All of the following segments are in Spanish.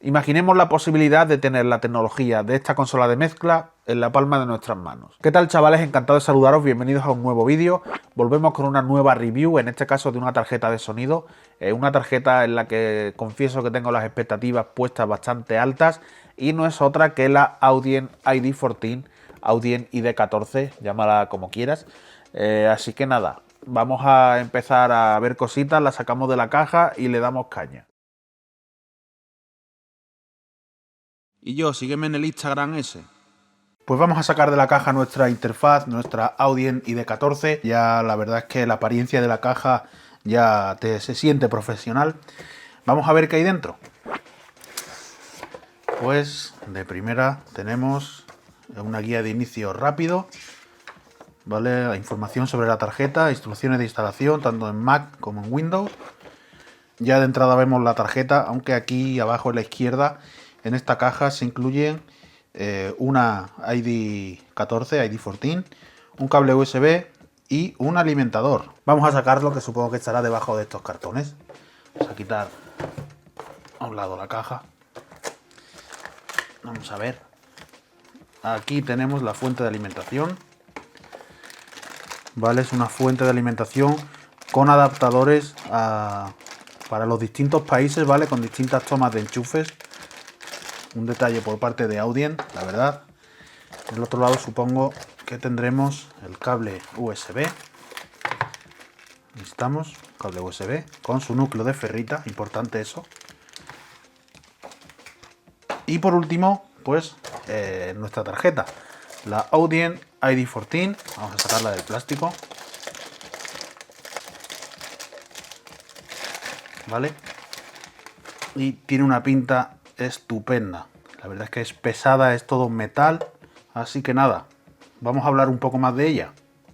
Imaginemos la posibilidad de tener la tecnología de esta consola de mezcla en la palma de nuestras manos. ¿Qué tal, chavales? Encantado de saludaros, bienvenidos a un nuevo vídeo. Volvemos con una nueva review, en este caso de una tarjeta de sonido. Una tarjeta en la que confieso que tengo las expectativas puestas bastante altas y no es otra que la Audient ID14, Audient ID14, llámala como quieras. Así que nada, vamos a empezar a ver cositas, la sacamos de la caja y le damos caña. Y yo, sígueme en el Instagram ese. Pues vamos a sacar de la caja nuestra interfaz, nuestra Audient ID14. Ya la verdad es que la apariencia de la caja ya se siente profesional. Vamos a ver qué hay dentro. Pues de primera tenemos una guía de inicio rápido, ¿vale? La información sobre la tarjeta, instrucciones de instalación tanto en Mac como en Windows. Ya de entrada vemos la tarjeta, aunque aquí abajo en la izquierda en esta caja se incluyen una ID14, ID14, un cable USB y un alimentador. Vamos a sacarlo, que supongo que estará debajo de estos cartones. Vamos a quitar a un lado la caja. Vamos a ver. Aquí tenemos la fuente de alimentación. Vale, es una fuente de alimentación con adaptadores para los distintos países, ¿vale? Con distintas tomas de enchufes. Un detalle por parte de Audient, la verdad. Del otro lado supongo que tendremos el cable USB. Necesitamos cable USB con su núcleo de ferrita, importante eso. Y por último, pues nuestra tarjeta, la Audient ID14. Vamos a sacarla del plástico. ¿Vale? Y tiene una pinta estupenda. La verdad es que es pesada, es todo metal. Así que nada, vamos a hablar un poco más de ella.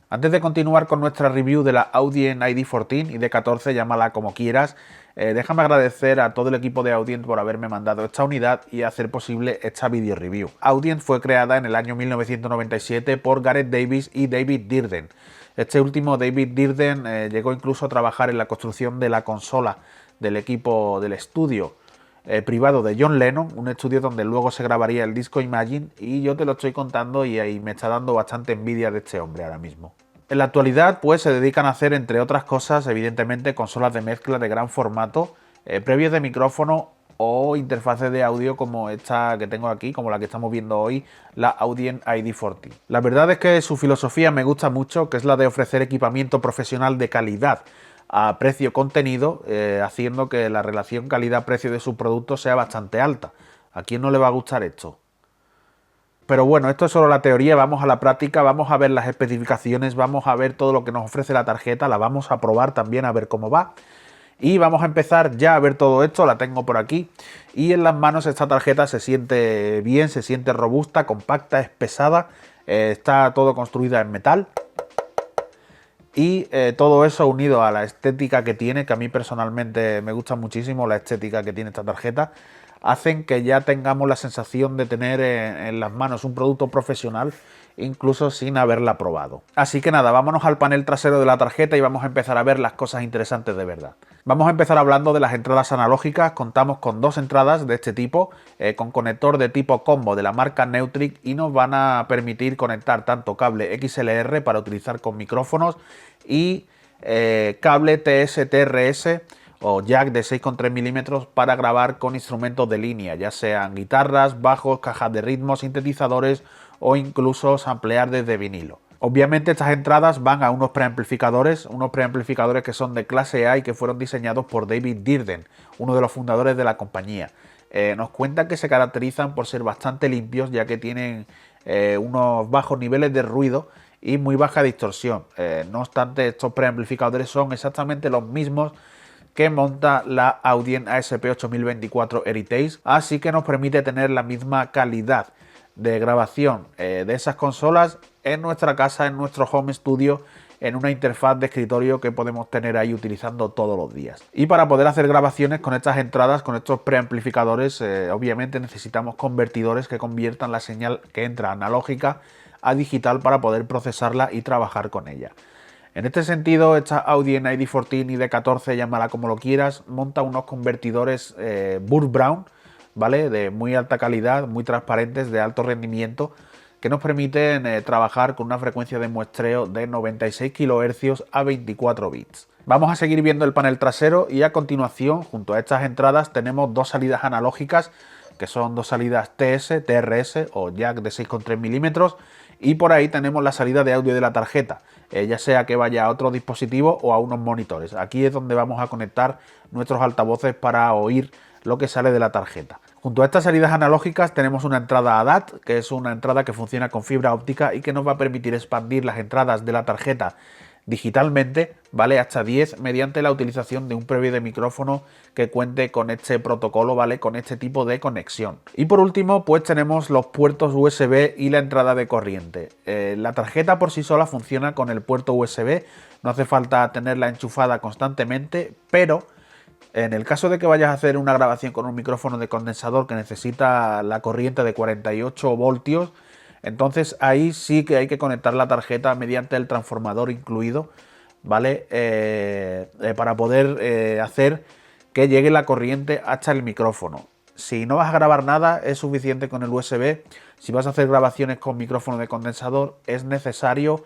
Antes de continuar con nuestra review de la Audient ID14 y ID14, llámala como quieras, déjame agradecer a todo el equipo de Audient por haberme mandado esta unidad y hacer posible esta video review. Audient fue creada en el año 1997 por Gareth Davis y David Dearden. Este último, David Dearden, llegó incluso a trabajar en la construcción de la consola del equipo del estudio privado de John Lennon, un estudio donde luego se grabaría el disco Imagine, y yo te lo estoy contando y ahí me está dando bastante envidia de este hombre ahora mismo. En la actualidad pues se dedican a hacer, entre otras cosas, evidentemente consolas de mezcla de gran formato, previos de micrófono o interfaces de audio como esta que tengo aquí, como la que estamos viendo hoy, la Audient ID14. La verdad es que su filosofía me gusta mucho, que es la de ofrecer equipamiento profesional de calidad a precio-contenido, haciendo que la relación calidad-precio de sus productos sea bastante alta. ¿A quién no le va a gustar esto? Pero bueno, esto es solo la teoría, vamos a la práctica, vamos a ver las especificaciones, vamos a ver todo lo que nos ofrece la tarjeta, la vamos a probar también a ver cómo va. Y vamos a empezar ya a ver todo esto, la tengo por aquí. Y en las manos esta tarjeta se siente bien, se siente robusta, compacta, es pesada, está todo construida en metal. Y todo eso unido a la estética que tiene, que a mí personalmente me gusta muchísimo la estética que tiene esta tarjeta, hacen que ya tengamos la sensación de tener en las manos un producto profesional, incluso sin haberla probado. Así que nada, vámonos al panel trasero de la tarjeta y vamos a empezar a ver las cosas interesantes de verdad. Vamos a empezar hablando de las entradas analógicas. Contamos con dos entradas de este tipo, con conector de tipo combo de la marca Neutrik, y nos van a permitir conectar tanto cable XLR para utilizar con micrófonos y cable TS-TRS o jack de 6,3 milímetros para grabar con instrumentos de línea, ya sean guitarras, bajos, cajas de ritmos, sintetizadores o incluso samplear desde vinilo. Obviamente estas entradas van a unos preamplificadores que son de clase A y que fueron diseñados por David Dearden, uno de los fundadores de la compañía. Nos cuentan que se caracterizan por ser bastante limpios, ya que tienen unos bajos niveles de ruido y muy baja distorsión. No obstante, estos preamplificadores son exactamente los mismos que monta la Audient ASP8024 Heritage, así que nos permite tener la misma calidad de grabación de esas consolas en nuestra casa, en nuestro home studio, en una interfaz de escritorio que podemos tener ahí utilizando todos los días. Y para poder hacer grabaciones con estas entradas, con estos preamplificadores, obviamente necesitamos convertidores que conviertan la señal que entra analógica a digital para poder procesarla y trabajar con ella. En este sentido, esta Audient ID14 y ID14, llámala como lo quieras, monta unos convertidores Burr Brown, ¿vale? De muy alta calidad, muy transparentes, de alto rendimiento, que nos permiten trabajar con una frecuencia de muestreo de 96 kHz a 24 bits. Vamos a seguir viendo el panel trasero y a continuación, junto a estas entradas, tenemos dos salidas analógicas, que son dos salidas TS, TRS o jack de 6,3 milímetros, y por ahí tenemos la salida de audio de la tarjeta, ya sea que vaya a otro dispositivo o a unos monitores. Aquí es donde vamos a conectar nuestros altavoces para oír lo que sale de la tarjeta. Junto a estas salidas analógicas tenemos una entrada ADAT, que es una entrada que funciona con fibra óptica y que nos va a permitir expandir las entradas de la tarjeta digitalmente, ¿vale? Hasta 10 mediante la utilización de un previo de micrófono que cuente con este protocolo, ¿vale? Con este tipo de conexión. Y por último, pues tenemos los puertos USB y la entrada de corriente. La tarjeta por sí sola funciona con el puerto USB, no hace falta tenerla enchufada constantemente, pero en el caso de que vayas a hacer una grabación con un micrófono de condensador que necesita la corriente de 48 voltios, entonces ahí sí que hay que conectar la tarjeta mediante el transformador incluido, ¿vale? Para poder hacer que llegue la corriente hasta el micrófono. Si no vas a grabar nada, es suficiente con el USB. Si vas a hacer grabaciones con micrófono de condensador, es necesario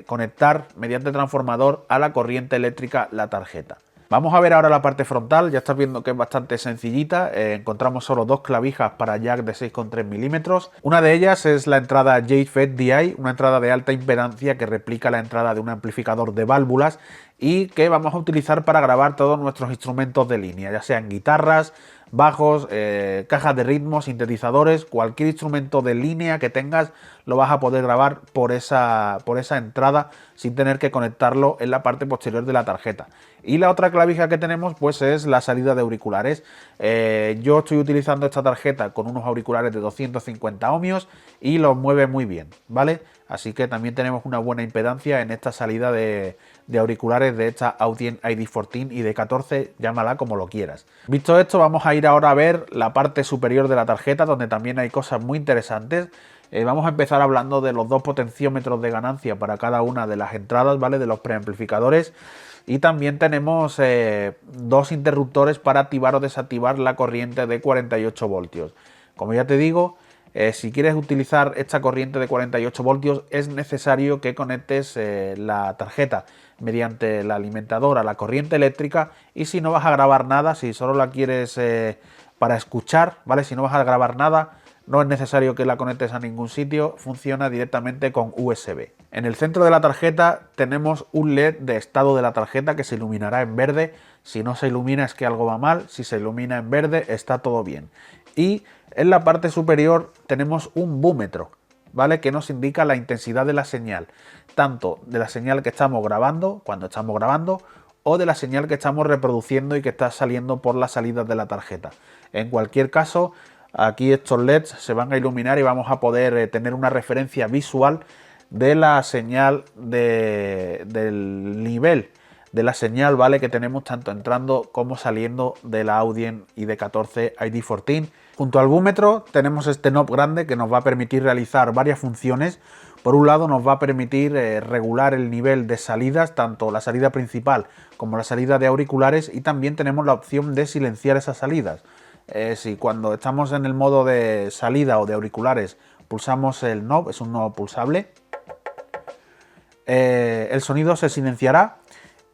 conectar mediante transformador a la corriente eléctrica la tarjeta. Vamos a ver ahora la parte frontal. Ya estás viendo que es bastante sencillita. Encontramos solo dos clavijas para jack de 6,3 milímetros. Una de ellas es la entrada JFET DI, una entrada de alta impedancia que replica la entrada de un amplificador de válvulas y que vamos a utilizar para grabar todos nuestros instrumentos de línea, ya sean guitarras, bajos, cajas de ritmos, sintetizadores, cualquier instrumento de línea que tengas lo vas a poder grabar por esa entrada sin tener que conectarlo en la parte posterior de la tarjeta. Y la otra clavija que tenemos pues es la salida de auriculares. Yo estoy utilizando esta tarjeta con unos auriculares de 250 ohmios y los mueve muy bien, ¿vale? Así que también tenemos una buena impedancia en esta salida de auriculares de esta Audient ID14 y de 14, llámala como lo quieras. Visto esto, vamos a ir ahora a ver la parte superior de la tarjeta, donde también hay cosas muy interesantes. Vamos a empezar hablando de los dos potenciómetros de ganancia para cada una de las entradas, ¿vale? De los preamplificadores. Y también tenemos dos interruptores para activar o desactivar la corriente de 48 voltios. Como ya te digo, si quieres utilizar esta corriente de 48 voltios es necesario que conectes la tarjeta mediante el alimentador a la corriente eléctrica, y si no vas a grabar nada, si solo la quieres para escuchar, ¿vale? Si no vas a grabar nada, no es necesario que la conectes a ningún sitio, funciona directamente con USB. En el centro de la tarjeta tenemos un LED de estado de la tarjeta que se iluminará en verde. Si no se ilumina es que algo va mal, si se ilumina en verde está todo bien. Y en la parte superior tenemos un búmetro, ¿vale? Que nos indica la intensidad de la señal, tanto de la señal que estamos grabando, cuando estamos grabando, o de la señal que estamos reproduciendo y que está saliendo por las salidas de la tarjeta. En cualquier caso, aquí estos LEDs se van a iluminar y vamos a poder tener una referencia visual de la señal del nivel de la señal, ¿vale? Que tenemos tanto entrando como saliendo de la Audient ID14 ID14. Junto al búmetro tenemos este knob grande que nos va a permitir realizar varias funciones. Por un lado nos va a permitir regular el nivel de salidas, tanto la salida principal como la salida de auriculares, y también tenemos la opción de silenciar esas salidas. Si cuando estamos en el modo de salida o de auriculares pulsamos el knob, es un knob pulsable, el sonido se silenciará,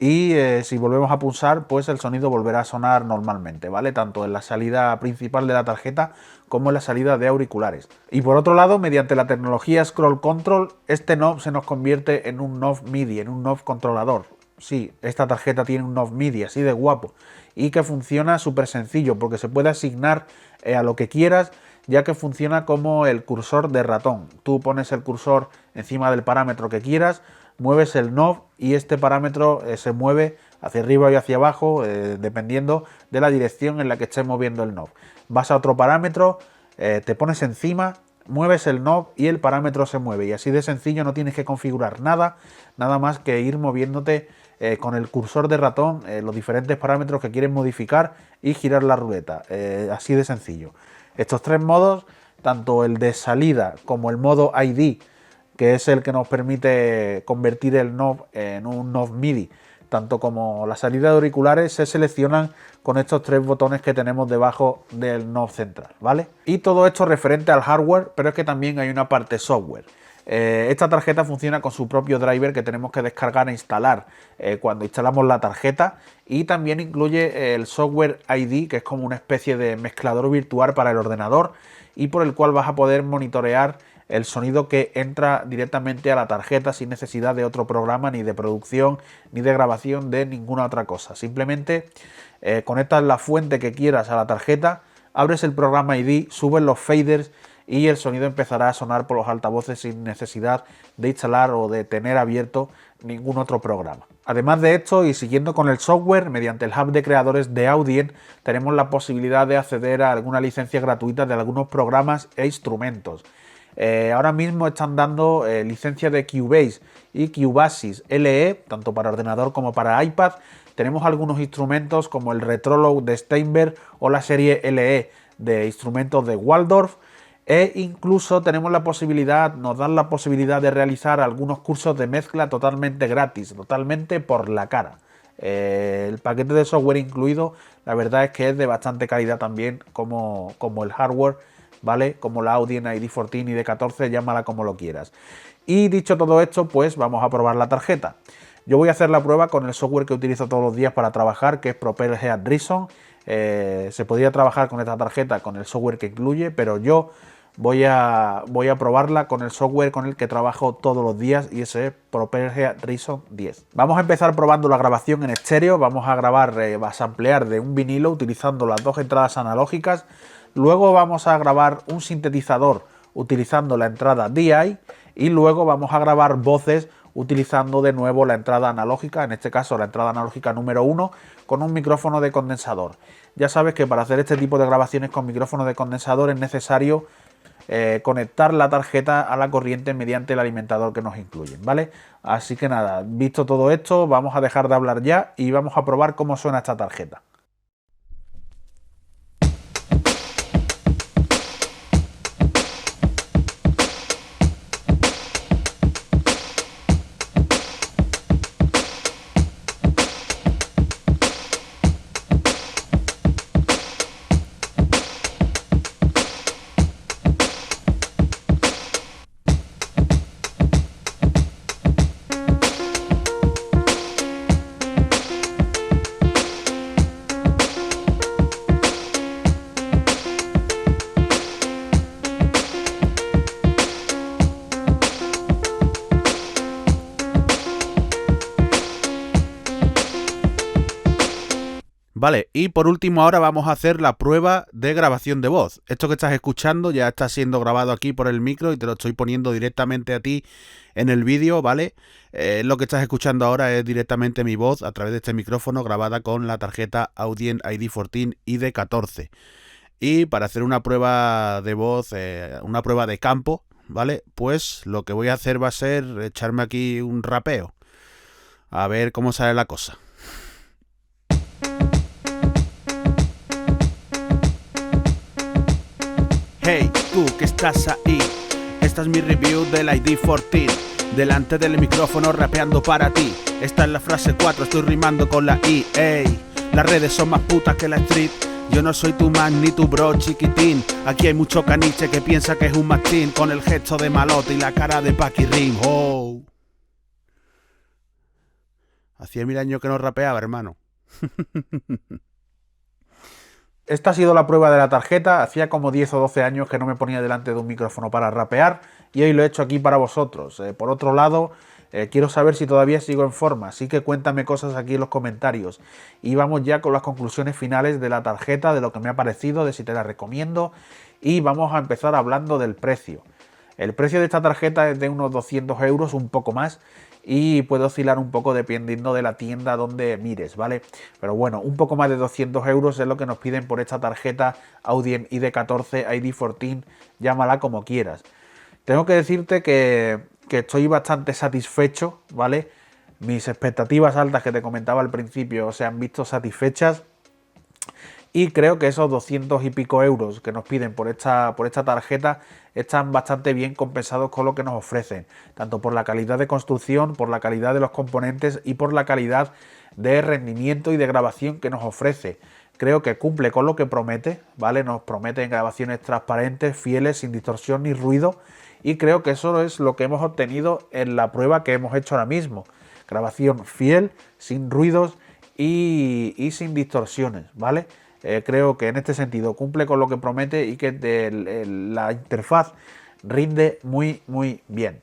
y si volvemos a pulsar, pues el sonido volverá a sonar normalmente, ¿vale? Tanto en la salida principal de la tarjeta como en la salida de auriculares. Y por otro lado, mediante la tecnología Scroll Control, este knob se nos convierte en un knob MIDI, en un knob controlador. Sí, esta tarjeta tiene un knob MIDI así de guapo y que funciona súper sencillo porque se puede asignar a lo que quieras, ya que funciona como el cursor de ratón. Tú pones el cursor encima del parámetro que quieras, mueves el knob y este parámetro se mueve hacia arriba y hacia abajo dependiendo de la dirección en la que estés moviendo el knob. Vas a otro parámetro, te pones encima, mueves el knob y el parámetro se mueve, y así de sencillo, no tienes que configurar nada más que ir moviéndote con el cursor de ratón los diferentes parámetros que quieres modificar y girar la ruleta, así de sencillo. Estos tres modos, tanto el de salida como el modo ID, que es el que nos permite convertir el knob en un knob MIDI, tanto como la salida de auriculares, se seleccionan con estos 3 botones que tenemos debajo del knob central, ¿vale? Y todo esto referente al hardware, pero es que también hay una parte software. Esta tarjeta funciona con su propio driver que tenemos que descargar e instalar cuando instalamos la tarjeta, y también incluye el software ID, que es como una especie de mezclador virtual para el ordenador y por el cual vas a poder monitorear el sonido que entra directamente a la tarjeta sin necesidad de otro programa, ni de producción, ni de grabación de ninguna otra cosa. Simplemente conectas la fuente que quieras a la tarjeta, abres el programa ID, subes los faders y el sonido empezará a sonar por los altavoces sin necesidad de instalar o de tener abierto ningún otro programa. Además de esto, y siguiendo con el software, mediante el hub de creadores de Audient tenemos la posibilidad de acceder a alguna licencia gratuita de algunos programas e instrumentos. Ahora mismo están dando licencia de Cubase y Cubasis LE, tanto para ordenador como para iPad. Tenemos algunos instrumentos como el Retroload de Steinberg o la serie LE de instrumentos de Waldorf. E incluso tenemos la posibilidad, nos dan la posibilidad de realizar algunos cursos de mezcla totalmente gratis, totalmente por la cara. El paquete de software incluido, la verdad es que es de bastante calidad también, como el hardware, ¿vale? Como la Audient ID14 y ID14, llámala como lo quieras. Y dicho todo esto, pues vamos a probar la tarjeta. Yo voy a hacer la prueba con el software que utilizo todos los días para trabajar, que es Propel Head Reason. Se podría trabajar con esta tarjeta con el software que incluye, pero yo voy a probarla con el software con el que trabajo todos los días, y ese es Propel Head Reason 10. Vamos a empezar probando la grabación en estéreo. Vamos a grabar, a samplear de un vinilo utilizando las 2 entradas analógicas. Luego vamos a grabar un sintetizador utilizando la entrada DI, y luego vamos a grabar voces utilizando de nuevo la entrada analógica, en este caso la entrada analógica número 1, con un micrófono de condensador. Ya sabes que para hacer este tipo de grabaciones con micrófono de condensador es necesario conectar la tarjeta a la corriente mediante el alimentador que nos incluyen, ¿vale? Así que nada, visto todo esto, vamos a dejar de hablar ya y vamos a probar cómo suena esta tarjeta. Vale, y por último ahora vamos a hacer la prueba de grabación de voz. Esto que estás escuchando ya está siendo grabado aquí por el micro y te lo estoy poniendo directamente a ti en el vídeo, ¿vale? Lo que estás escuchando ahora es directamente mi voz a través de este micrófono grabada con la tarjeta Audient ID14 ID14. Y para hacer una prueba de voz, una prueba de campo, ¿vale? Pues lo que voy a hacer va a ser echarme aquí un rapeo. A ver cómo sale la cosa. Hey, tú que estás ahí, esta es mi review del ID14. Delante del micrófono rapeando para ti. Esta es la frase 4, estoy rimando con la I. Ey, las redes son más putas que la street. Yo no soy tu man ni tu bro chiquitín. Aquí hay mucho caniche que piensa que es un mastín, con el gesto de malote y la cara de paquirrín. Oh. Hacía 1000 años que no rapeaba, hermano. Esta ha sido la prueba de la tarjeta. Hacía como 10 o 12 años que no me ponía delante de un micrófono para rapear y hoy lo he hecho aquí para vosotros. Por otro lado, quiero saber si todavía sigo en forma, así que cuéntame cosas aquí en los comentarios. Y vamos ya con las conclusiones finales de la tarjeta, de lo que me ha parecido, de si te la recomiendo, y vamos a empezar hablando del precio. El precio de esta tarjeta es de unos 200 euros, un poco más, y puede oscilar un poco dependiendo de la tienda donde mires, ¿vale? Pero bueno, un poco más de 200 euros es lo que nos piden por esta tarjeta Audient ID14, ID14, llámala como quieras. Tengo que decirte que estoy bastante satisfecho, ¿vale? Mis expectativas altas que te comentaba al principio se han visto satisfechas. y creo que esos 200 y pico euros que nos piden por esta tarjeta están bastante bien compensados con lo que nos ofrecen, tanto por la calidad de construcción, por la calidad de los componentes y por la calidad de rendimiento y de grabación que nos ofrece. Creo que cumple con lo que promete, ¿vale? Nos prometen grabaciones transparentes, fieles, sin distorsión ni ruido, y creo que eso es lo que hemos obtenido en la prueba que hemos hecho ahora mismo. Grabación fiel, sin ruidos y sin distorsiones, ¿vale? Creo que en este sentido cumple con lo que promete y que la interfaz rinde muy bien.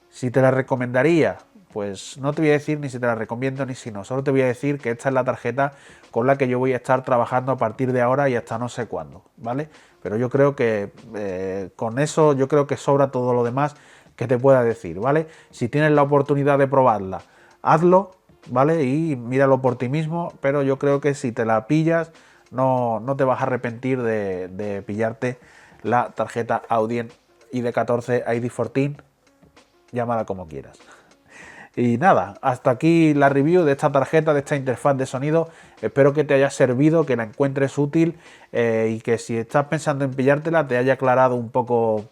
Si te la recomendaría, pues no te voy a decir ni si te la recomiendo ni si no, solo te voy a decir que esta es la tarjeta con la que yo voy a estar trabajando a partir de ahora y hasta no sé cuándo, ¿vale? Pero yo creo que con eso yo creo que sobra todo lo demás que te pueda decir, ¿vale? Si tienes la oportunidad de probarla, hazlo, ¿vale? Y míralo por ti mismo, pero yo creo que si te la pillas no te vas a arrepentir de pillarte la tarjeta Audient ID14, ID14, llámala como quieras. Y nada, hasta aquí la review de esta tarjeta, de esta interfaz de sonido. Espero que te haya servido, que la encuentres útil y que si estás pensando en pillártela te haya aclarado un poco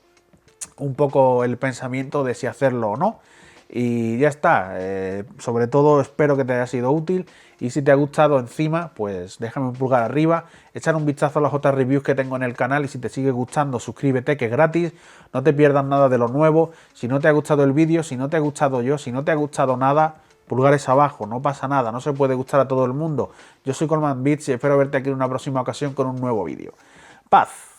el pensamiento de si hacerlo o no. Y ya está, sobre todo espero que te haya sido útil y si te ha gustado encima pues déjame un pulgar arriba, echar un vistazo a las otras reviews que tengo en el canal y si te sigue gustando suscríbete que es gratis, no te pierdas nada de lo nuevo. Si no te ha gustado el vídeo, si no te ha gustado yo, si no te ha gustado nada, pulgares abajo, no pasa nada, no se puede gustar a todo el mundo. Yo soy Colman Beats y espero verte aquí en una próxima ocasión con un nuevo vídeo. Paz.